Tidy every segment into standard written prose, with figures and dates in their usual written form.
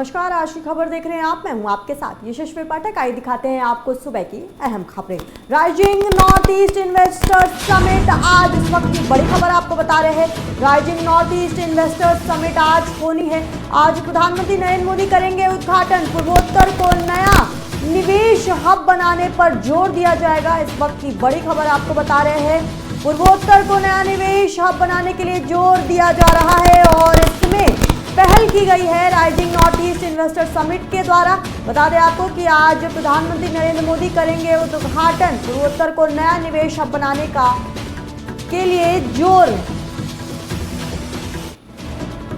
नमस्कार, आज की खबर देख रहे हैं आप। मैं हूं आपके साथ यशस्वी पाठक। आइए दिखाते हैं आपको सुबह की अहम खबरें। Rising north east investors summit आज, इस वक्त की बड़ी खबर आपको बता रहे हैं। Rising north east investors summit आज होनी है। आज प्रधानमंत्री नरेंद्र मोदी करेंगे उद्घाटन। पूर्वोत्तर को नया निवेश हब बनाने पर जोर दिया जाएगा। इस वक्त की बड़ी खबर आपको बता रहे हैं। पूर्वोत्तर को नया निवेश हब बनाने के लिए जोर दिया जा रहा है और इसमें पहल की गई है rising north east investor summit के द्वारा। बता दें आपको कि आज प्रधानमंत्री नरेंद्र मोदी करेंगे उद्घाटन। पूर्वोत्तर को नया निवेश हब बनाने के लिए जोर।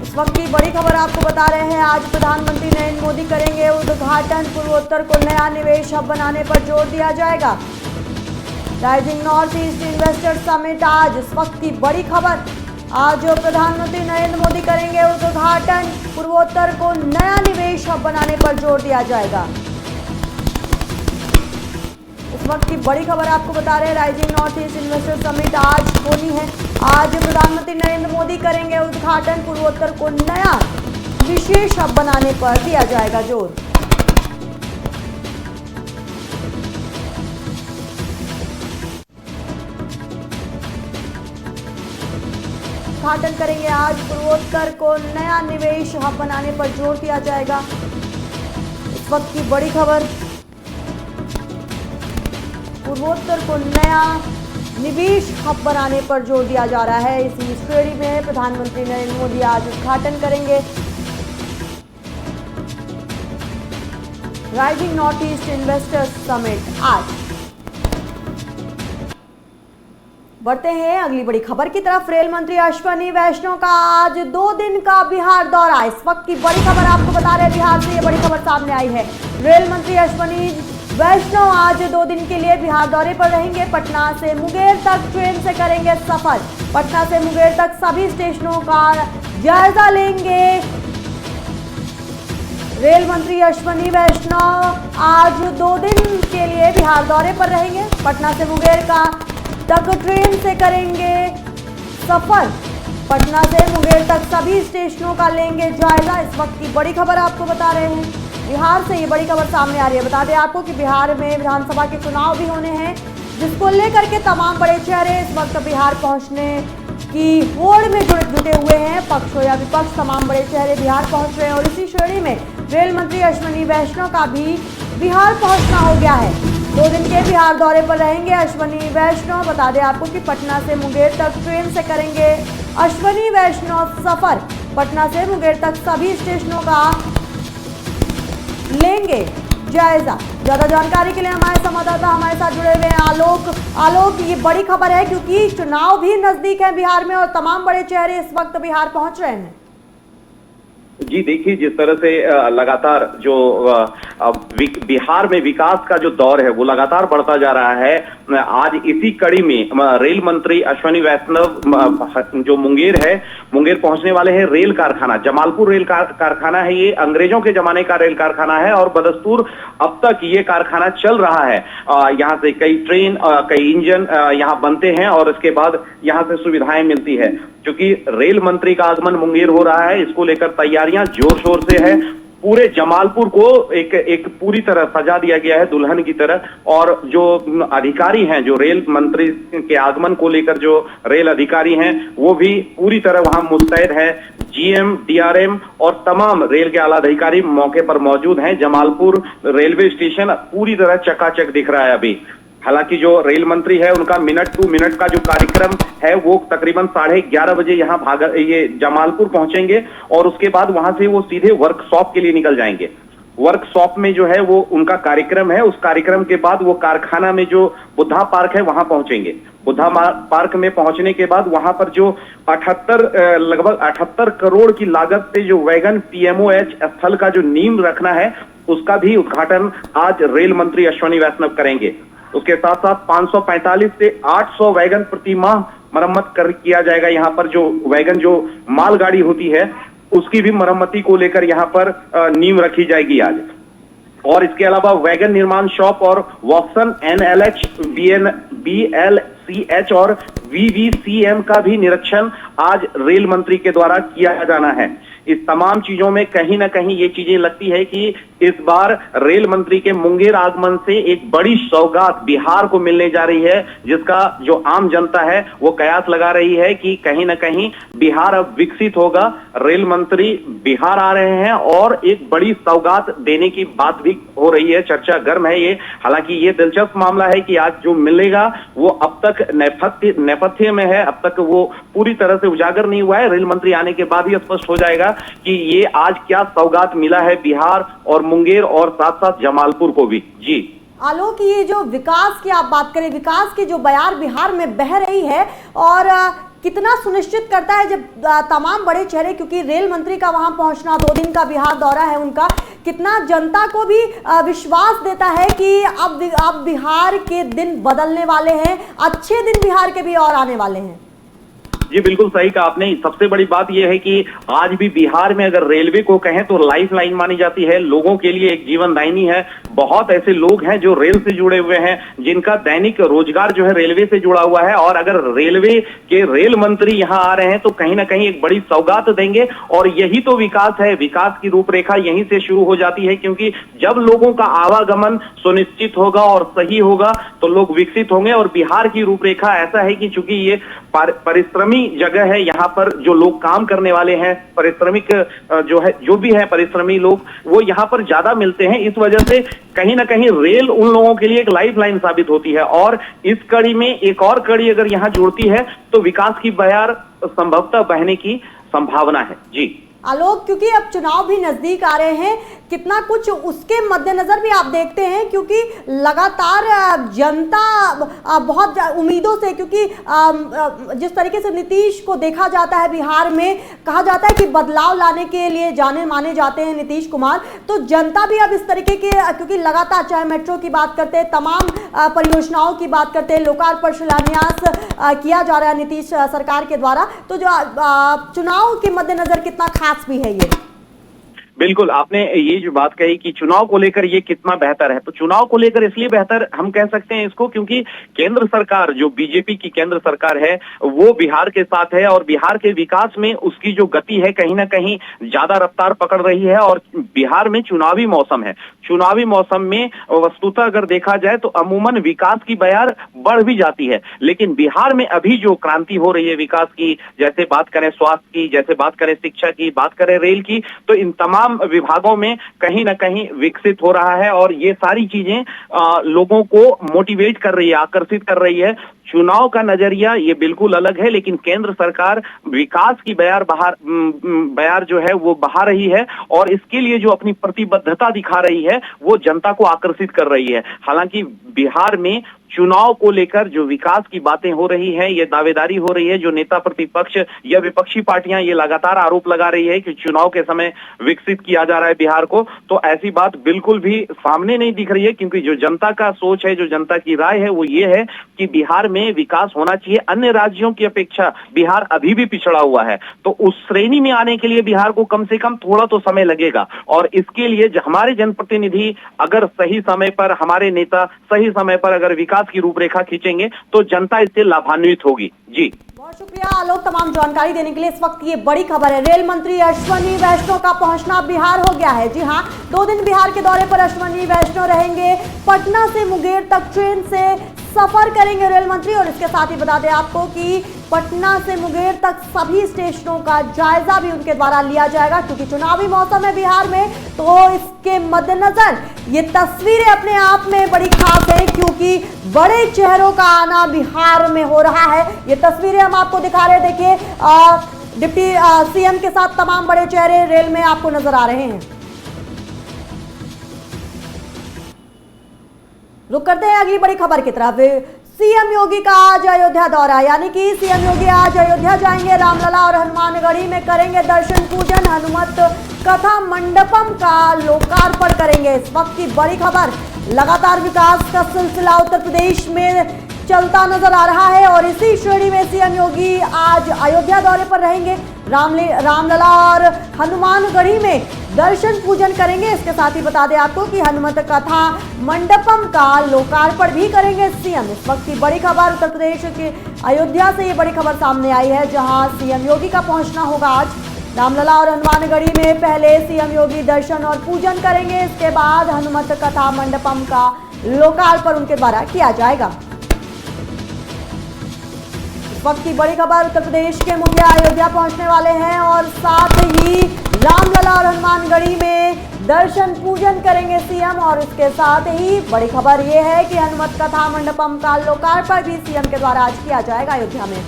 इस वक्त की बड़ी खबर आपको बता रहे हैं। आज प्रधानमंत्री नरेंद्र मोदी करेंगे उद्घाटन। पूर्वोत्तर को नया निवेश हब बनाने पर जोर दिया जाएगा। Rising north east investor summit आज, इस वक्त की बड़ी खबर। आज प्रधानमंत्री नरेंद्र मोदी करेंगे उद्घाटन। पूर्वोत्तर को नया निवेश हब बनाने पर जोर दिया जाएगा। इस वक्त की बड़ी खबर आपको बता रहे हैं। Rising north east investor summit आज होनी है। आज प्रधानमंत्री नरेंद्र मोदी करेंगे उद्घाटन। पूर्वोत्तर को नया विशेष हब बनाने पर दिया जाएगा जोर। उद्घाटन करेंगे आज। पूर्वोत्तर को नया निवेश हब बनाने पर जोर दिया जाएगा। इस वक्त की बड़ी खबर। पूर्वोत्तर को नया निवेश हब बनाने पर जोर दिया जा रहा है। इसी श्रेणी में प्रधानमंत्री नरेंद्र मोदी आज उद्घाटन करेंगे। Rising north east investors summit आज। बढ़ते हैं अगली बड़ी खबर की तरफ। रेल मंत्री अश्विनी वैष्णव का आज 2 दिन का बिहार दौरा। इस वक्त की बड़ी खबर आपको बता रहे हैं। बिहार से ये बड़ी खबर सामने आई है। रेल मंत्री अश्विनी वैष्णव आज 2 दिन के लिए बिहार दौरे पर रहेंगे। पटना से मुंगेर तक ट्रेन से करेंगे सफर। पटना से मुंगेर तक सभी स्टेशनों का जायजा लेंगे। रेल मंत्री अश्विनी वैष्णव आज 2 दिन के लिए बिहार दौरे पर रहेंगे। पटना से मुंगेर तक ट्रेन से करेंगे सफर। पटना से मुंगेर तक सभी स्टेशनों का लेंगे जायजा। इस वक्त की बड़ी खबर आपको बता रहे हैं। बिहार से ये बड़ी खबर सामने आ रही है। बता दें आपको कि बिहार में विधानसभा के चुनाव भी होने हैं, जिसको लेकर के तमाम बड़े चेहरे इस वक्त बिहार पहुंचने की होड़ में जुटे हुए हैं। पक्ष हो या विपक्ष, तमाम बड़े चेहरे बिहार पहुंच रहे हैं और इसी श्रेणी में रेल मंत्री अश्विनी वैष्णव का भी बिहार पहुंचना हो गया है। 2 दिन के बिहार दौरे पर रहेंगे अश्विनी वैष्णव। बता दें आपको कि पटना से मुंगेर तक ट्रेन से करेंगे अश्विनी वैष्णव सफर। पटना से मुंगेर तक सभी स्टेशनों का लेंगे जायजा। ज्यादा जानकारी के लिए हमारे संवाददाता हमारे साथ जुड़े हुए हैं आलोक, ये बड़ी खबर है क्योंकि चुनाव भी नजदीक है बिहार में और तमाम बड़े चेहरे इस वक्त बिहार पहुंच रहे हैं। जी देखिए, जिस तरह से लगातार जो बिहार में विकास का जो दौर है वो लगातार बढ़ता जा रहा है। आज इसी कड़ी में रेल मंत्री अश्विनी वैष्णव जो मुंगेर पहुंचने वाले हैं। रेल कारखाना जमालपुर रेल कारखाना है। ये अंग्रेजों के जमाने का रेल कारखाना है और बदस्तूर अब तक ये कारखाना चल रहा है। यहाँ से कई ट्रेन, कई इंजन यहाँ बनते हैं और इसके बाद यहाँ से सुविधाएं मिलती है। क्योंकि रेल मंत्री का आगमन मुंगेर हो रहा है, इसको लेकर तैयारियां जोर शोर से है। पूरे जमालपुर को एक पूरी तरह सजा दिया गया है दुल्हन की तरह। और जो अधिकारी हैं, जो रेल मंत्री के आगमन को लेकर जो रेल अधिकारी हैं, वो भी पूरी तरह वहां मुस्तैद है। जीएम, डीआरएम और तमाम रेल के आला अधिकारी मौके पर मौजूद हैं। जमालपुर रेलवे स्टेशन पूरी तरह चकाचक दिख रहा है अभी। हालांकि जो रेल मंत्री है उनका मिनट टू मिनट का जो कार्यक्रम है वो तकरीबन 11:30 बजे यहाँ ये जमालपुर पहुंचेंगे और उसके बाद वहां से वो सीधे वर्कशॉप के लिए निकल जाएंगे। वर्कशॉप में जो है वो उनका कार्यक्रम है। उस कार्यक्रम के बाद वो कारखाना में जो बुद्धा पार्क है वहां पहुंचेंगे। बुद्धा पार्क में पहुंचने के बाद वहां पर जो लगभग 78 करोड़ की लागत से जो वैगन PMOH स्थल का जो नींव रखना है उसका भी उद्घाटन आज रेल मंत्री अश्विनी वैष्णव करेंगे। उसके साथ साथ 545 से 800 वैगन प्रति माह मरम्मत किया जाएगा। यहाँ पर जो वैगन जो मालगाड़ी होती है उसकी भी मरम्मती को लेकर यहाँ पर नींव रखी जाएगी आज। और इसके अलावा वैगन निर्माण शॉप और वॉक्सन NLH, BLCH और VVCM का भी निरीक्षण आज रेल मंत्री के द्वारा किया जाना है। इस तमाम चीजों में कहीं ना कहीं ये चीजें लगती है कि इस बार रेल मंत्री के मुंगेर आगमन से एक बड़ी सौगात बिहार को मिलने जा रही है, जिसका जो आम जनता है वो कयास लगा रही है कि कहीं ना कहीं बिहार अब विकसित होगा। रेल मंत्री बिहार आ रहे हैं और एक बड़ी सौगात देने की बात भी हो रही है, चर्चा गर्म है ये। हालांकि ये दिलचस्प मामला है कि आज जो मिलेगा वो अब तक नेपथ्य में है, अब तक वो पूरी तरह से उजागर नहीं हुआ है। रेल मंत्री आने के बाद ही स्पष्ट हो जाएगा कि ये आज क्या सौगात मिला है बिहार और मुंगेर और साथ साथ जमालपुर को भी। जी आलोक, ये जो विकास की आप बात करें, विकास की जो बयार बिहार में बह रही है और कितना सुनिश्चित करता है जब तमाम बड़े चेहरे, क्योंकि रेल मंत्री का वहां पहुंचना, 2 दिन का बिहार दौरा है उनका, कितना जनता को भी विश्वास देता है कि अब बिहार के दिन बदलने वाले हैं, अच्छे दिन बिहार के भी और आने वाले हैं। जी बिल्कुल सही कहा आपने। सबसे बड़ी बात यह है कि आज भी बिहार में अगर रेलवे को कहें तो लाइफ लाइन मानी जाती है, लोगों के लिए एक जीवनदायिनी है। बहुत ऐसे लोग हैं जो रेल से जुड़े हुए हैं, जिनका दैनिक रोजगार जो है रेलवे से जुड़ा हुआ है, और अगर रेलवे के रेल मंत्री यहाँ आ रहे हैं तो कहीं ना कहीं एक बड़ी सौगात देंगे। और यही तो विकास है, विकास की रूपरेखा यहीं से शुरू हो जाती है, क्योंकि जब लोगों का आवागमन सुनिश्चित होगा और सही होगा तो लोग विकसित होंगे। और बिहार की रूपरेखा ऐसा है कि चूंकि ये परिश्रमी जगह है, यहाँ पर जो लोग काम करने वाले हैं, परिश्रमिक जो भी है परिश्रमी लोग, वो यहाँ पर ज्यादा मिलते हैं। इस वजह से कहीं ना कहीं रेल उन लोगों के लिए एक लाइफ लाइन साबित होती है। और इस कड़ी में एक और कड़ी अगर यहाँ जुड़ती है तो विकास की बयार संभवतः बहने की संभावना है। जी आलोक, क्योंकि अब चुनाव भी नजदीक आ रहे हैं, कितना कुछ उसके मद्देनजर भी आप देखते हैं, क्योंकि लगातार जनता बहुत उम्मीदों से, क्योंकि जिस तरीके से नीतीश को देखा जाता है बिहार में, कहा जाता है कि बदलाव लाने के लिए जाने माने जाते हैं नीतीश कुमार, तो जनता भी अब इस तरीके के, क्योंकि लगातार चाहे मेट्रो की बात करते हैं, तमाम परियोजनाओं की बात करते हैं, लोकार्पण शिलान्यास किया जा रहा है नीतीश सरकार के द्वारा, तो जो चुनाव के मद्देनजर कितना खास भी है ये। बिल्कुल, आपने ये जो बात कही कि चुनाव को लेकर ये कितना बेहतर है, तो चुनाव को लेकर इसलिए बेहतर हम कह सकते हैं इसको क्योंकि केंद्र सरकार, जो बीजेपी की केंद्र सरकार है, वो बिहार के साथ है और बिहार के विकास में उसकी जो गति है कहीं ना कहीं ज्यादा रफ्तार पकड़ रही है। और बिहार में चुनावी मौसम है, चुनावी मौसम में वस्तुतः अगर देखा जाए तो अमूमन विकास की बयार बढ़ भी जाती है। लेकिन बिहार में अभी जो क्रांति हो रही है विकास की, जैसे बात करें स्वास्थ्य की, जैसे बात करें शिक्षा की, बात करें रेल की, तो इन तमाम विभागों में कहीं ना कहीं विकसित हो रहा है। और ये सारी चीजें लोगों को मोटिवेट कर रही है, आकर्षित कर रही है। चुनाव का नजरिया ये बिल्कुल अलग है, लेकिन केंद्र सरकार विकास की बयार जो है वो बहा रही है और इसके लिए जो अपनी प्रतिबद्धता दिखा रही है वो जनता को आकर्षित कर रही है। हालांकि बिहार में चुनाव को लेकर जो विकास की बातें हो रही हैं, ये दावेदारी हो रही है, जो नेता प्रतिपक्ष या विपक्षी पार्टियां ये लगातार आरोप लगा रही है कि चुनाव के समय विकसित किया जा रहा है बिहार को, तो ऐसी बात बिल्कुल भी सामने नहीं दिख रही है। क्योंकि जो जनता का सोच है, जो जनता की राय है, वो ये है कि बिहार में विकास होना चाहिए। अन्य राज्यों की अपेक्षा बिहार अभी भी पिछड़ा हुआ है, तो उस श्रेणी में आने के लिए बिहार को कम से कम थोड़ा तो समय लगेगा। और इसके लिए हमारे जनप्रतिनिधि अगर सही समय पर, हमारे नेता सही समय पर अगर विकास की रूपरेखा खींचेंगे तो जनता इससे लाभान्वित होगी। जी बहुत शुक्रिया आलोक तमाम जानकारी देने के लिए। इस वक्त ये बड़ी खबर है, रेल मंत्री अश्विनी वैष्णव का पहुंचना बिहार हो गया है। जी हां, 2 दिन बिहार के दौरे पर अश्विनी वैष्णव रहेंगे। पटना से मुंगेर तक ट्रेन से सफर करेंगे रेल मंत्री। और इसके साथ ही बता दें आपको कि पटना से मुंगेर तक सभी स्टेशनों का जायजा भी उनके द्वारा लिया जाएगा, क्योंकि चुनावी मौसम है बिहार में, तो इसके मद्देनजर ये तस्वीरें अपने आप में बड़ी खास है, क्योंकि बड़े चेहरों का आना बिहार में हो रहा है। ये तस्वीरें हम आपको दिखा रहे हैं, देखिए डिप्टी सीएम के साथ तमाम बड़े चेहरे रेल में आपको नजर आ रहे हैं। रुक करते हैं अगली बड़ी खबर की तरफ। सीएम योगी का आज अयोध्या दौरा, यानी कि सीएम योगी आज अयोध्या जाएंगे, रामलला और हनुमानगढ़ी में करेंगे दर्शन पूजन, हनुमत कथा मंडपम का लोकार्पण करेंगे। इस वक्त की बड़ी खबर, लगातार विकास का सिलसिला उत्तर प्रदेश में चलता नजर आ रहा है और इसी श्रेणी में सीएम योगी आज अयोध्या दौरे पर रहेंगे, रामलला और हनुमानगढ़ी में दर्शन पूजन करेंगे। इसके साथ ही बता दें आपको कि हनुमत कथा मंडपम का लोकार्पण भी करेंगे सीएम। इस वक्त की बड़ी खबर, उत्तर प्रदेश के अयोध्या से ये बड़ी खबर सामने आई है, जहां सीएम योगी का पहुंचना होगा आज रामलला और हनुमानगढ़ी में पहले सीएम योगी दर्शन और पूजन करेंगे, इसके बाद हनुमत कथा मंडपम का लोकार्पण उनके द्वारा किया जाएगा। इस वक्त की बड़ी खबर, उत्तर प्रदेश के मुखिया अयोध्या पहुंचने वाले हैं और साथ ही रामलला और हनुमानगढ़ी में दर्शन पूजन करेंगे सीएम। और इसके साथ ही बड़ी खबर यह है कि हनुमत कथा मंडपम का लोकार्पण भी सीएम के द्वारा आज किया जाएगा अयोध्या में।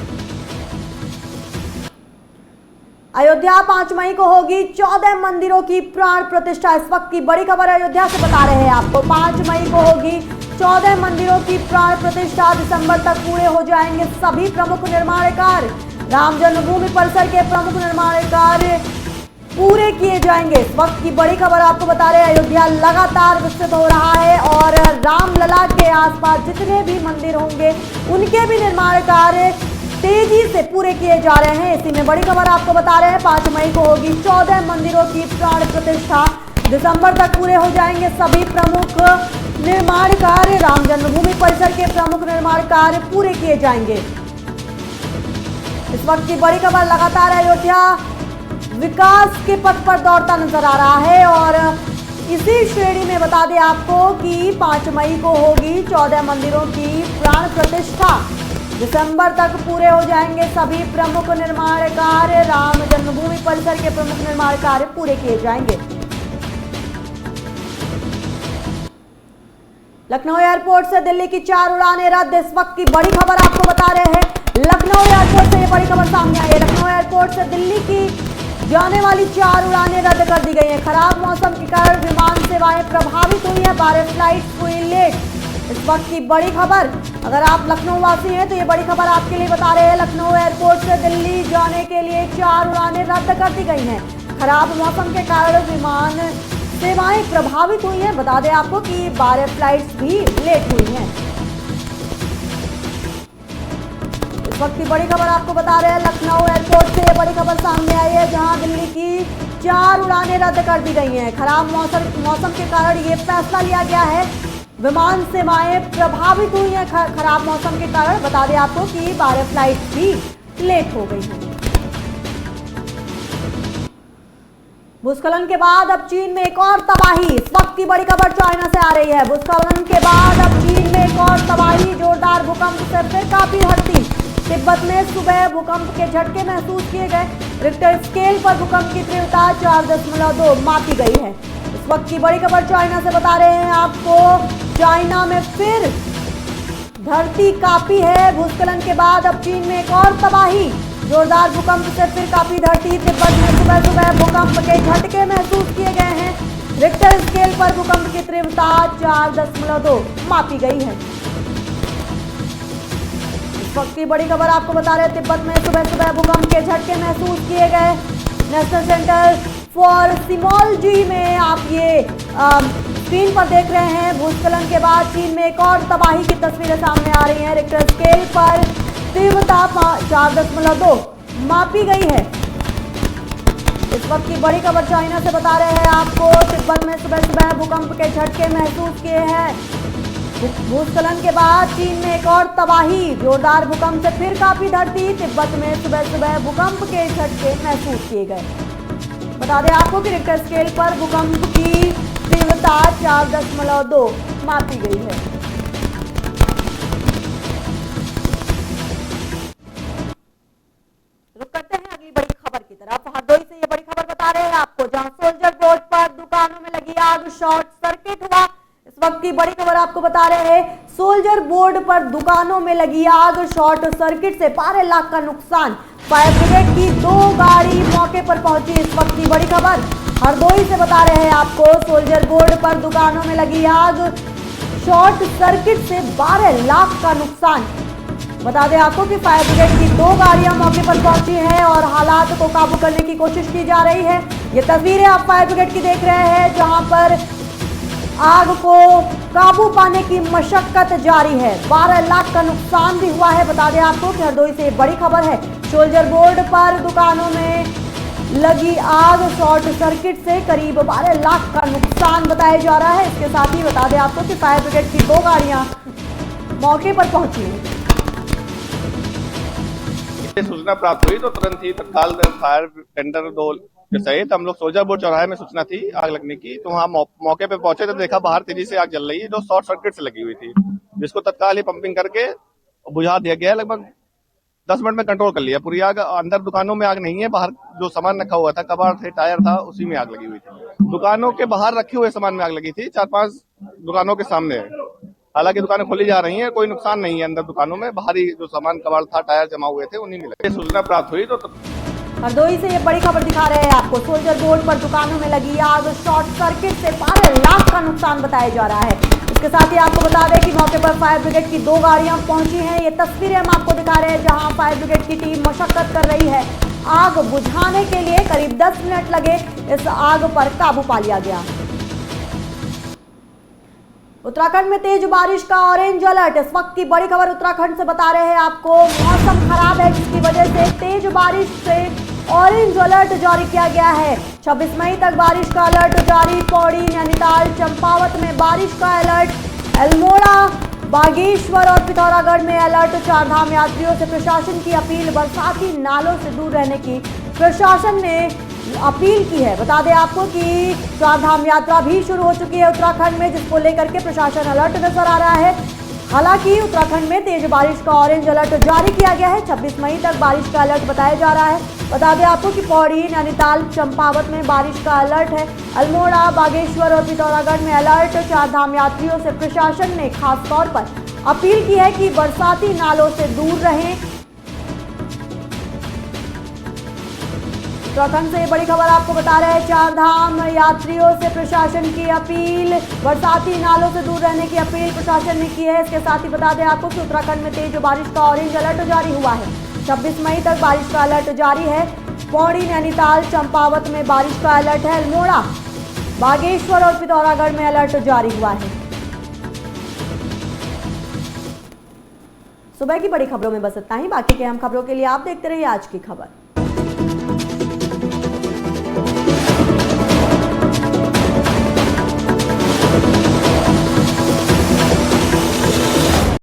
अयोध्या 5 मई को होगी 14 मंदिरों की प्राण प्रतिष्ठा। इस वक्त की बड़ी खबर अयोध्या से बता रहे हैं आपको, 5 मई को होगी 14 मंदिरों की प्राण प्रतिष्ठा। दिसंबर तक पूरे हो जाएंगे सभी प्रमुख निर्माण कार्य। राम जन्मभूमि परिसर के प्रमुख निर्माण कार्य पूरे किए जाएंगे। इस वक्त की बड़ी खबर आपको बता रहे हैं, अयोध्या लगातार विकसित हो रहा है और रामलला के आसपास जितने भी मंदिर होंगे उनके भी निर्माण कार्य तेजी से पूरे किए जा रहे हैं। इसी में बड़ी खबर आपको बता रहे हैं, 5 मई को होगी 14 मंदिरों की प्राण प्रतिष्ठा। दिसंबर तक पूरे हो जाएंगे सभी प्रमुख निर्माण कार्य। राम जन्मभूमि परिसर के प्रमुख निर्माण कार्य पूरे किए जाएंगे। इस वक्त की बड़ी खबर, लगातार अयोध्या विकास के पथ पर दौड़ता नजर आ रहा है और इसी श्रेणी में बता दें आपको कि 5 मई को होगी 14 मंदिरों की प्राण प्रतिष्ठा। दिसंबर तक पूरे हो जाएंगे सभी प्रमुख निर्माण कार्य। राम जन्मभूमि परिसर के प्रमुख निर्माण कार्य पूरे किए जाएंगे। लखनऊ एयरपोर्ट से दिल्ली की 4 उड़ानें रद्द। इस वक्त की बड़ी खबर आपको बता रहे हैं, लखनऊ एयरपोर्ट से ये बड़ी खबर सामने आई है। लखनऊ एयरपोर्ट से दिल्ली की जाने वाली 4 उड़ानें रद्द कर दी गई हैं। खराब मौसम के कारण विमान सेवाएं प्रभावित हुई है, 12 फ्लाइट हुई लेट। इस वक्त की बड़ी खबर, अगर आप लखनऊ वासी हैं तो ये बड़ी खबर आपके लिए बता रहे हैं, लखनऊ एयरपोर्ट से दिल्ली जाने के लिए 4 उड़ानें रद्द कर दी गई हैं। खराब मौसम के कारण विमान सेवाएं प्रभावित हुई हैं। बता दें आपको कि 12 फ्लाइट्स भी लेट हुई हैं। इस वक्त की बड़ी खबर आपको बता रहे हैं, लखनऊ एयरपोर्ट से बड़ी खबर सामने आई है, जहां दिल्ली की 4 उड़ानें रद्द कर दी गई हैं। खराब मौसम के कारण ये फैसला लिया गया है। विमान सेवाएं प्रभावित हुई हैं खराब मौसम के कारण। बता दें आपको कि 12 फ्लाइट भी लेट हो गई हैं। भूस्खलन के बाद अब चीन में एक और तबाही। इस वक्त की बड़ी खबर चाइना से आ रही है। भूस्खलन के बाद अब चीन में एक और तबाही। जोरदार भूकंप से फिर काफी हटती। तिब्बत में सुबह भूकंप के झटके महसूस किए गए। रिक्टर स्केल पर भूकंप की तीव्रता 4.2 मापी गई है। इस वक्त की बड़ी खबर चाइना से बता रहे हैं आपको, चाइना में फिर धरती कांपी है। भूस्खलन के बाद अब चीन में एक और तबाही। जोरदार भूकंप से फिर कांपी धरती। तिब्बत में सुबह सुबह भूकंप के झटके महसूस किए गए हैं। रिक्टर स्केल पर भूकंप की तीव्रता 4.2 मापी गई है। इस वक्त की बड़ी खबर आपको बता रहे हैं, तिब्बत में सुबह सुबह भूकंप के झटके महसूस किए गए। नेशनल सेंटर फॉर सीमोलॉजी में आप ये स्क्रीन पर देख रहे हैं। भूस्खलन के बाद चीन में एक और तबाही की तस्वीरें सामने आ रही हैं। रिक्टर स्केल पर तीव्रता 4.2 मापी गई है। इस वक्त की बड़ी खबर चाइना से बता रहे हैं आपको, तिब्बत में सुबह सुबह भूकंप के झटके महसूस किए हैं। भूस्खलन के बाद चीन में एक और तबाही। जोरदार भूकंप से फिर कांपी धरती। तिब्बत में सुबह सुबह भूकंप के झटके महसूस किए गए। बता दें आपको कि रिक्टर स्केल पर भूकंप की तीव्रता 4.2 मापी गई है। रुक करते हैं अगली बड़ी खबर की तरफ। हरदोई से ये बड़ी खबर बता रहे हैं आपको, जहां सोल्जर रोड पर दुकानों में लगी आग, शॉर्ट सर्किट हुआ। इस वक्त की बड़ी खबर आपको बता रहे हैं, सोल्जर बोर्ड पर दुकानों में लगी आग, शॉर्ट सर्किट से 12 लाख का नुकसान। फायर ब्रिगेड की 2 गाड़ी मौके पर पहुंची। इस वक्त की बड़ी खबर हरदोई से बता रहे हैं आपको, सोल्जर बोर्ड पर दुकानों में लगी आग, शॉर्ट सर्किट से 12 लाख का नुकसान। बता दें आपको कि फायर ब्रिगेड की 2 गाड़ियां मौके पर पहुंची हैं और हालात को काबू करने की कोशिश की जा रही है। ये तस्वीरें आप फायर ब्रिगेड की देख रहे हैं, जहां पर आग को काबू पाने की मशक्कत जारी है। 12 लाख का नुकसान भी हुआ है। बता दें आपको कि हरदोई से बड़ी खबर है, सोल्जर बोर्ड पर दुकानों में लगी आग, शॉर्ट सर्किट से करीब 12 लाख का नुकसान बताया जा रहा है। इसके साथ ही बता दें आपको कि फायर ब्रिगेड की 2 गाड़ियां मौके पर पहुंची हैं। सूचना प्राप्त हुई तो तुरंत ही तत्काल फायर टेंडर 2 के सहित हम लोग सोजापुर चौराहे में सूचना थी आग लगने की, तो वहाँ मौके पे पहुंचे तो देखा बाहर तेजी से आग जल रही है जो शॉर्ट सर्किट से लगी हुई थी, जिसको तत्काल ही पंपिंग करके बुझा दिया गया। लगभग 10 मिनट में कंट्रोल कर लिया पूरी आग। अंदर दुकानों में आग नहीं है, बाहर जो सामान रखा हुआ था, कबाड़ थे, टायर था, उसी में आग लगी हुई थी। दुकानों के बाहर रखे हुए सामान में आग लगी थी, 4-5 दुकानों के सामने है। हालांकि दुकानें खोली जा रही हैं, कोई नुकसान नहीं है अंदर दुकानों में। बाहरी जो सामान कबाड़ था, टायर जमा हुए थे, उन्हीं में लगे। सूचना प्राप्त हुई तो हरदोई से ये बड़ी खबर दिखा रहे हैं आपको। सोल्जर बोर्ड पर दुकानों में लगी आग, शॉर्ट सर्किट से 12 लाख का नुकसान बताया जा रहा है। इसके साथ ही आपको बता दें कि मौके पर फायर ब्रिगेड की 2 गाड़ियां पहुंची हैं। ये तस्वीरें हम आपको दिखा रहे हैं जहां फायर ब्रिगेड की टीम मशक्कत कर रही है। आग बुझाने के लिए करीब 10 मिनट लगे, इस आग पर काबू पा लिया गया। उत्तराखंड में तेज बारिश का ऑरेंज अलर्ट। इस वक्त की बड़ी खबर उत्तराखंड से बता रहे हैं आपको। मौसम खराब है जिसकी वजह से तेज बारिश से ऑरेंज अलर्ट जारी किया गया है। 26 मई तक बारिश का अलर्ट जारी। पौड़ी, नैनीताल, चंपावत में बारिश का अलर्ट। अल्मोड़ा, बागेश्वर और पिथौरागढ़ में अलर्ट। चारधाम यात्रियों से प्रशासन की अपील। बरसाती नालों से दूर रहने की प्रशासन ने अपील की है। बता दें आपको कि चारधाम यात्रा भी शुरू हो चुकी है उत्तराखंड में, जिसको लेकर के प्रशासन अलर्ट नजर आ रहा है। हालांकि उत्तराखंड में तेज बारिश का ऑरेंज अलर्ट जारी किया गया है। 26 मई तक बारिश का अलर्ट बताया जा रहा है। बता दें आपको कि पौड़ी, नैनीताल, चंपावत में बारिश का अलर्ट है। अल्मोड़ा, बागेश्वर और पिथौरागढ़ में अलर्ट। चारधाम यात्रियों से प्रशासन ने खास तौर पर अपील की है कि बरसाती नालों से दूर रहें। उत्तराखंड से ये बड़ी खबर आपको बता रहे हैं। चारधाम यात्रियों से प्रशासन की अपील। बरसाती नालों से दूर रहने की अपील प्रशासन ने की है। इसके साथ ही बता दें आपको कि उत्तराखंड में तेज बारिश का ऑरेंज अलर्ट जारी हुआ है। 26 मई तक बारिश का अलर्ट जारी है। पौड़ी, नैनीताल, चंपावत में बारिश का अलर्ट है। अल्मोड़ा, बागेश्वर और पिथौरागढ़ में अलर्ट जारी हुआ है। सुबह की बड़ी खबरों में बस इतना ही। बाकी के अहम खबरों के लिए आप देखते रहिए आज की खबर।